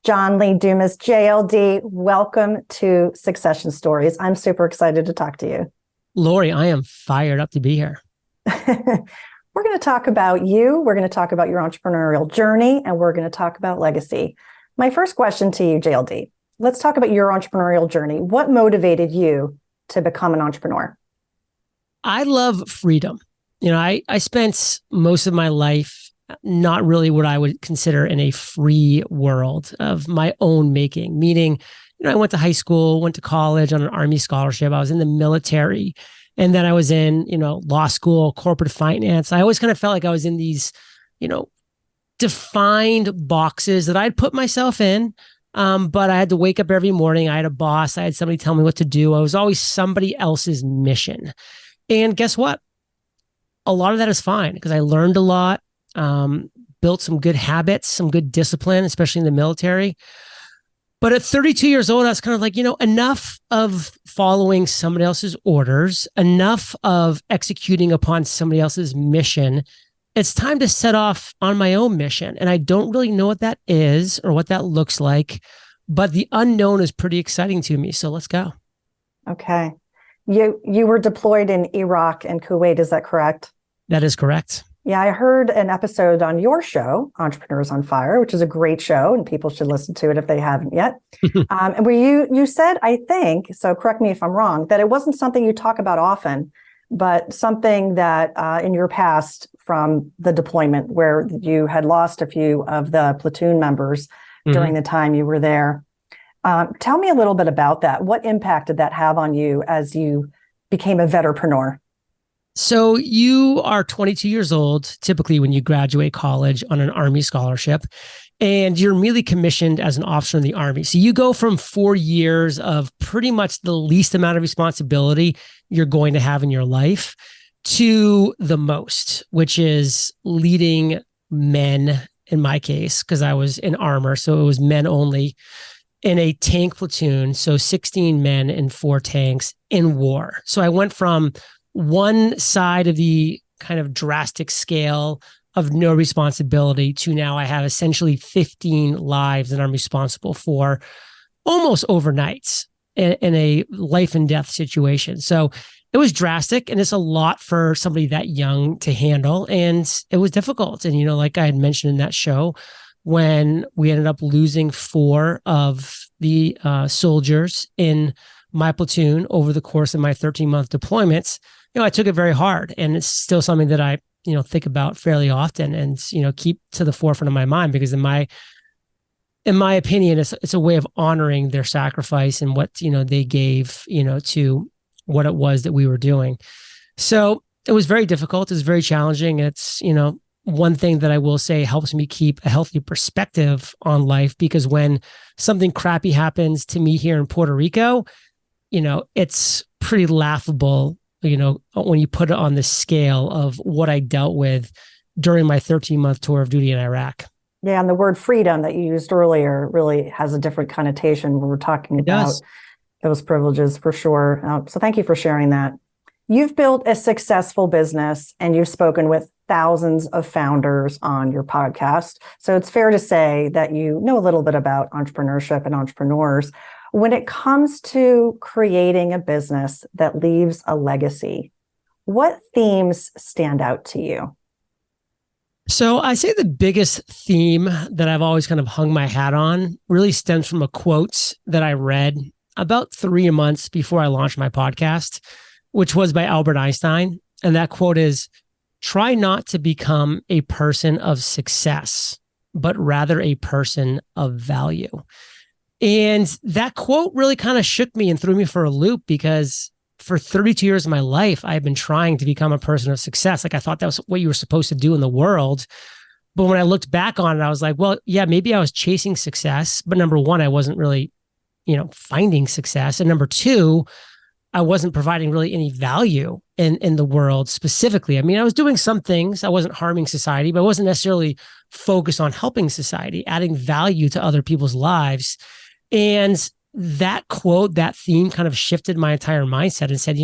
John Lee Dumas JLD. Welcome to Succession Stories. I'm super excited to talk to you. Laurie, I am fired up to be here. We're going to talk about you. We're going to talk about your entrepreneurial journey, and we're going to talk about legacy. My first question to you, JLD, let's talk about your entrepreneurial journey. What motivated you to become an entrepreneur? I love freedom. I spent most of my life not really what I would consider in a free world of my own making, meaning, I went to high school, went to college on an Army scholarship. I was in the military, and then I was in, law school, corporate finance. I always kind of felt like I was in these, defined boxes that I'd put myself in. But I had to wake up every morning. I had a boss. I had somebody tell me what to do. I was always somebody else's mission. And guess what? A lot of that is fine because I learned a lot, built some good habits, some good discipline, especially in the military. But at 32 years old, I was kind of like, enough of following somebody else's orders, enough of executing upon somebody else's mission. It's time to set off on my own mission. And I don't really know what that is or what that looks like, but the unknown is pretty exciting to me. So let's go. Okay. You were deployed in Iraq and Kuwait, is that correct? That is correct. Yeah, I heard an episode on your show, Entrepreneurs on Fire, which is a great show, and people should listen to it if they haven't yet. And where you said, I think, so correct me if I'm wrong, that it wasn't something you talk about often, but something that in your past from the deployment where you had lost a few of the platoon members during the time you were there. Tell me a little bit about that. What impact did that have on you as you became a veteranpreneur? So you are 22 years old, typically when you graduate college on an Army scholarship, and you're immediately commissioned as an officer in the Army. So you go from 4 years of pretty much the least amount of responsibility you're going to have in your life to the most, which is leading men, in my case, because I was in armor. So it was men only in a tank platoon. So 16 men in 4 tanks in war. So I went from one side of the kind of drastic scale of no responsibility to now I have essentially 15 lives that I'm responsible for almost overnight in a life and death situation. So it was drastic, and it's a lot for somebody that young to handle. And it was difficult. And, like I had mentioned in that show, when we ended up losing 4 of the soldiers in my platoon over the course of my 13-month deployments, I took it very hard, and it's still something that I, think about fairly often and, keep to the forefront of my mind, because in my opinion, it's a way of honoring their sacrifice and what, they gave, to what it was that we were doing. So it was very difficult. It was very challenging. It's, one thing that I will say helps me keep a healthy perspective on life, because when something crappy happens to me here in Puerto Rico, it's pretty laughable, when you put it on the scale of what I dealt with during my 13-month tour of duty in Iraq. Yeah, and the word freedom that you used earlier really has a different connotation when we're talking about those privileges, for sure. So thank you for sharing that. You've built a successful business, and you've spoken with thousands of founders on your podcast. So it's fair to say that you know a little bit about entrepreneurship and entrepreneurs. When it comes to creating a business that leaves a legacy, what themes stand out to you? So I say the biggest theme that I've always kind of hung my hat on really stems from a quote that I read about 3 months before I launched my podcast, which was by Albert Einstein. And that quote is, "Try not to become a person of success, but rather a person of value." And that quote really kind of shook me and threw me for a loop, because for 32 years of my life, I've been trying to become a person of success. Like, I thought that was what you were supposed to do in the world. But when I looked back on it, I was like, well, yeah, maybe I was chasing success. But number one, I wasn't really, finding success. And number two, I wasn't providing really any value in the world specifically. I mean, I was doing some things. I wasn't harming society, but I wasn't necessarily focused on helping society, adding value to other people's lives. And that quote, that theme kind of shifted my entire mindset and said,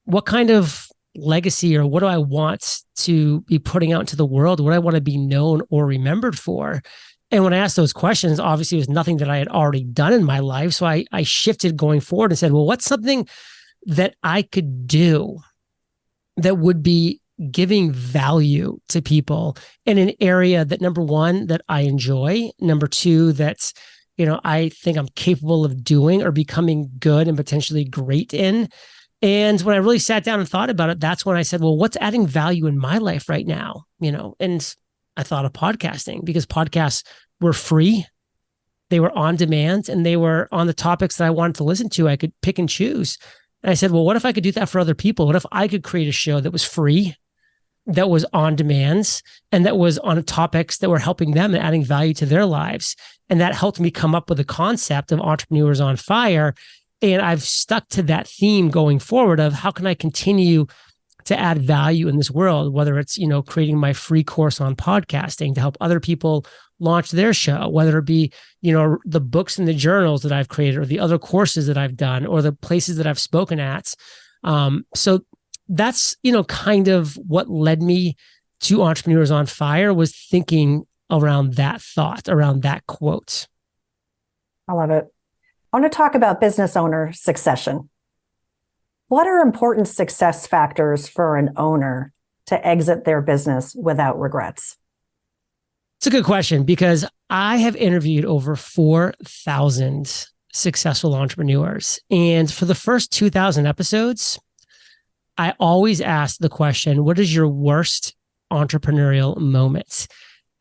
what kind of legacy or what do I want to be putting out into the world? What do I want to be known or remembered for? And when I asked those questions, obviously it was nothing that I had already done in my life. So I shifted going forward and said, well, what's something that I could do that would be giving value to people in an area that, number one, that I enjoy, number two, that's, I think I'm capable of doing or becoming good and potentially great in. And when I really sat down and thought about it, that's when I said, well, what's adding value in my life right now? And I thought of podcasting, because podcasts were free. They were on demand, and they were on the topics that I wanted to listen to. I could pick and choose. And I said, well, what if I could do that for other people? What if I could create a show that was free, that was on demand, and that was on topics that were helping them and adding value to their lives? And that helped me come up with the concept of Entrepreneurs on Fire. And I've stuck to that theme going forward of how can I continue to add value in this world, whether it's, creating my free course on podcasting to help other people launch their show, whether it be, the books and the journals that I've created, or the other courses that I've done, or the places that I've spoken at. So that's, kind of what led me to Entrepreneurs on Fire, was thinking around that thought, around that quote. I love it. I want to talk about business owner succession. What are important success factors for an owner to exit their business without regrets? It's a good question, because I have interviewed over 4,000 successful entrepreneurs. And for the first 2,000 episodes, I always ask the question, what is your worst entrepreneurial moment?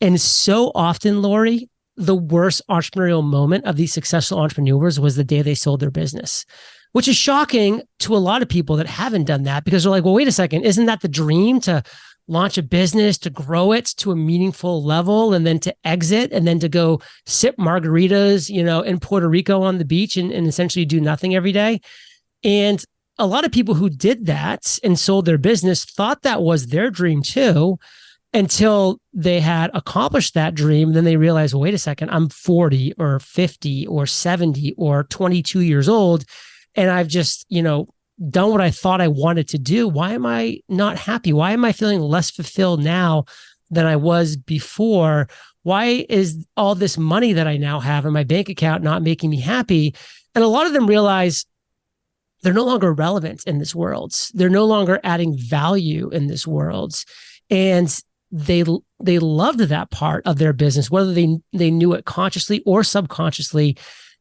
And so often, Laurie, the worst entrepreneurial moment of these successful entrepreneurs was the day they sold their business, which is shocking to a lot of people that haven't done that, because they're like, well, wait a second, isn't that the dream, to launch a business, to grow it to a meaningful level, and then to exit, and then to go sip margaritas, in Puerto Rico on the beach and essentially do nothing every day? And a lot of people who did that and sold their business thought that was their dream too, until they had accomplished that dream. Then they realized, well, wait a second, I'm 40 or 50 or 70 or 22 years old, and I've just, done what I thought I wanted to do. Why am I not happy? Why am I feeling less fulfilled now than I was before? Why is all this money that I now have in my bank account not making me happy? And a lot of them realize they're no longer relevant in this world. They're no longer adding value in this world. And they loved that part of their business, whether they knew it consciously or subconsciously.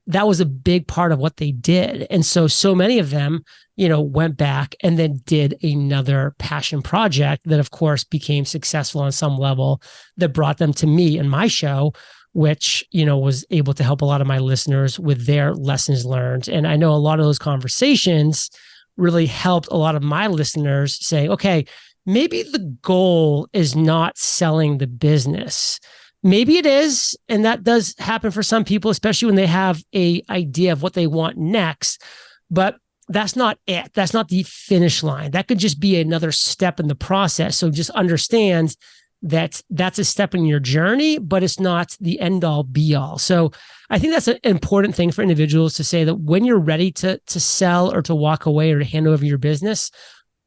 That was a big part of what they did. And so many of them, went back and then did another passion project that, of course, became successful on some level, that brought them to me and my show, which, was able to help a lot of my listeners with their lessons learned. And I know a lot of those conversations really helped a lot of my listeners say, okay, maybe the goal is not selling the business. Maybe it is, and that does happen for some people, especially when they have an idea of what they want next. But that's not it. That's not the finish line. That could just be another step in the process. So just understand that that's a step in your journey, but it's not the end all be all. So I think that's an important thing for individuals to say, that when you're ready to sell or to walk away or to hand over your business,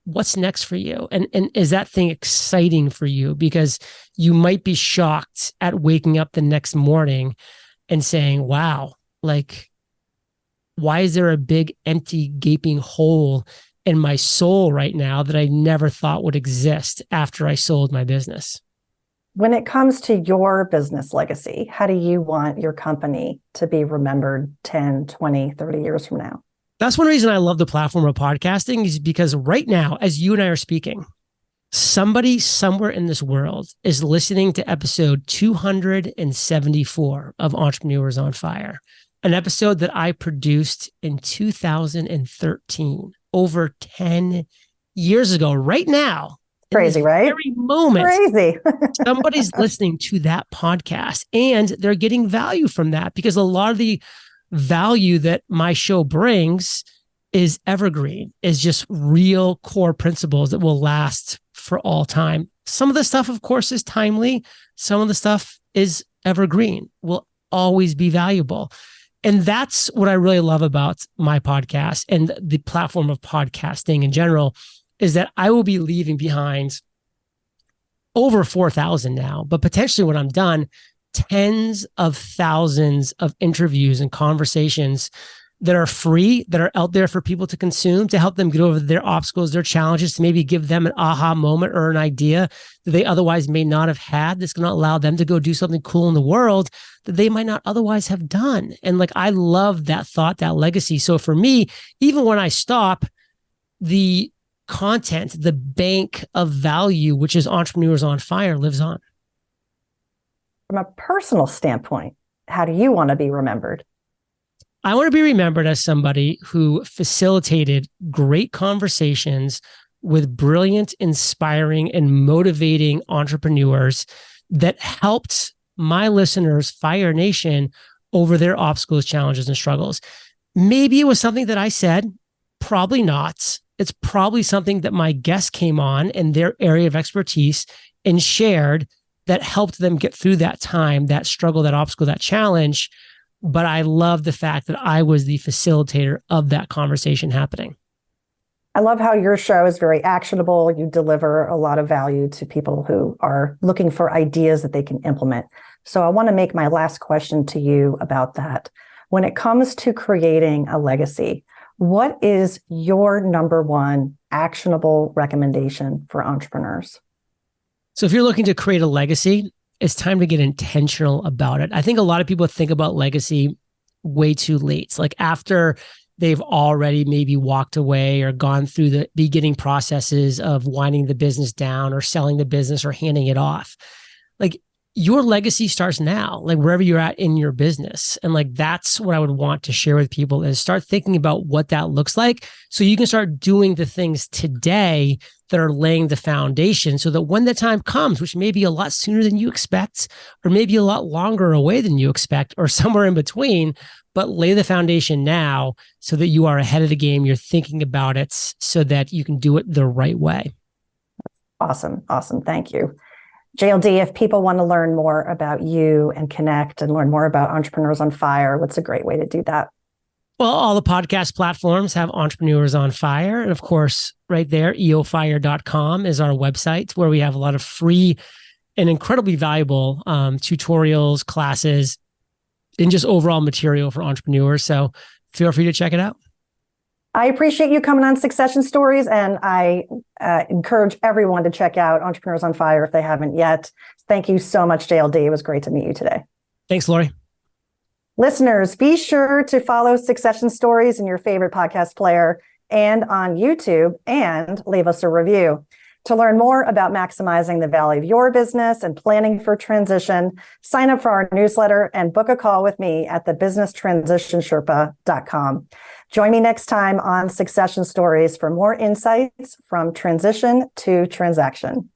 what's next for you? And is that thing exciting for you? Because you might be shocked at waking up the next morning and saying, wow, why is there a big, empty, gaping hole in my soul right now that I never thought would exist after I sold my business? When it comes to your business legacy, how do you want your company to be remembered 10, 20, 30 years from now? That's one reason I love the platform of podcasting, is because right now, as you and I are speaking, somebody somewhere in this world is listening to episode 274 of Entrepreneurs on Fire, an episode that I produced in 2013, over 10 years ago. Right now, crazy, right? Every moment, crazy. somebody's listening to that podcast, and they're getting value from that, because a lot of the value that my show brings is evergreen, is just real core principles that will last for all time. Some of the stuff, of course, is timely. Some of the stuff is evergreen, will always be valuable. And that's what I really love about my podcast and the platform of podcasting in general, is that I will be leaving behind over 4,000 now, but potentially when I'm done, tens of thousands of interviews and conversations that are free, that are out there for people to consume, to help them get over their obstacles, their challenges, to maybe give them an aha moment or an idea that they otherwise may not have had, that's going to allow them to go do something cool in the world that they might not otherwise have done. And like, I love that thought, that legacy. So for me, even when I stop, the content, the bank of value, which is Entrepreneurs on Fire, lives on. From a personal standpoint, how do you want to be remembered? I want to be remembered as somebody who facilitated great conversations with brilliant, inspiring, and motivating entrepreneurs that helped my listeners, Fire Nation, over their obstacles, challenges, and struggles. Maybe it was something that I said, probably not. It's probably something that my guest came on in their area of expertise and shared that helped them get through that time, that struggle, that obstacle, that challenge. But I love the fact that I was the facilitator of that conversation happening. I love how your show is very actionable. You deliver a lot of value to people who are looking for ideas that they can implement. So I want to make my last question to you about that. When it comes to creating a legacy, what is your number one actionable recommendation for entrepreneurs? So if you're looking to create a legacy, it's time to get intentional about it. I think a lot of people think about legacy way too late. It's like after they've already maybe walked away or gone through the beginning processes of winding the business down or selling the business or handing it off. Like, your legacy starts now, like wherever you're at in your business. And like, that's what I would want to share with people, is start thinking about what that looks like so you can start doing the things today that are laying the foundation so that when the time comes, which may be a lot sooner than you expect, or maybe a lot longer away than you expect, or somewhere in between, but lay the foundation now so that you are ahead of the game. You're thinking about it so that you can do it the right way. Awesome. Awesome. Thank you. JLD, if people want to learn more about you and connect and learn more about Entrepreneurs on Fire, what's a great way to do that? Well, all the podcast platforms have Entrepreneurs on Fire. And of course, right there, eofire.com is our website where we have a lot of free and incredibly valuable tutorials, classes, and just overall material for entrepreneurs. So feel free to check it out. I appreciate you coming on Succession Stories, and I encourage everyone to check out Entrepreneurs on Fire if they haven't yet. Thank you so much, JLD. It was great to meet you today. Thanks, Laurie. Listeners, be sure to follow Succession Stories in your favorite podcast player and on YouTube, and leave us a review. To learn more about maximizing the value of your business and planning for transition, sign up for our newsletter and book a call with me at thebusinesstransitionsherpa.com. Join me next time on Succession Stories for more insights from transition to transaction.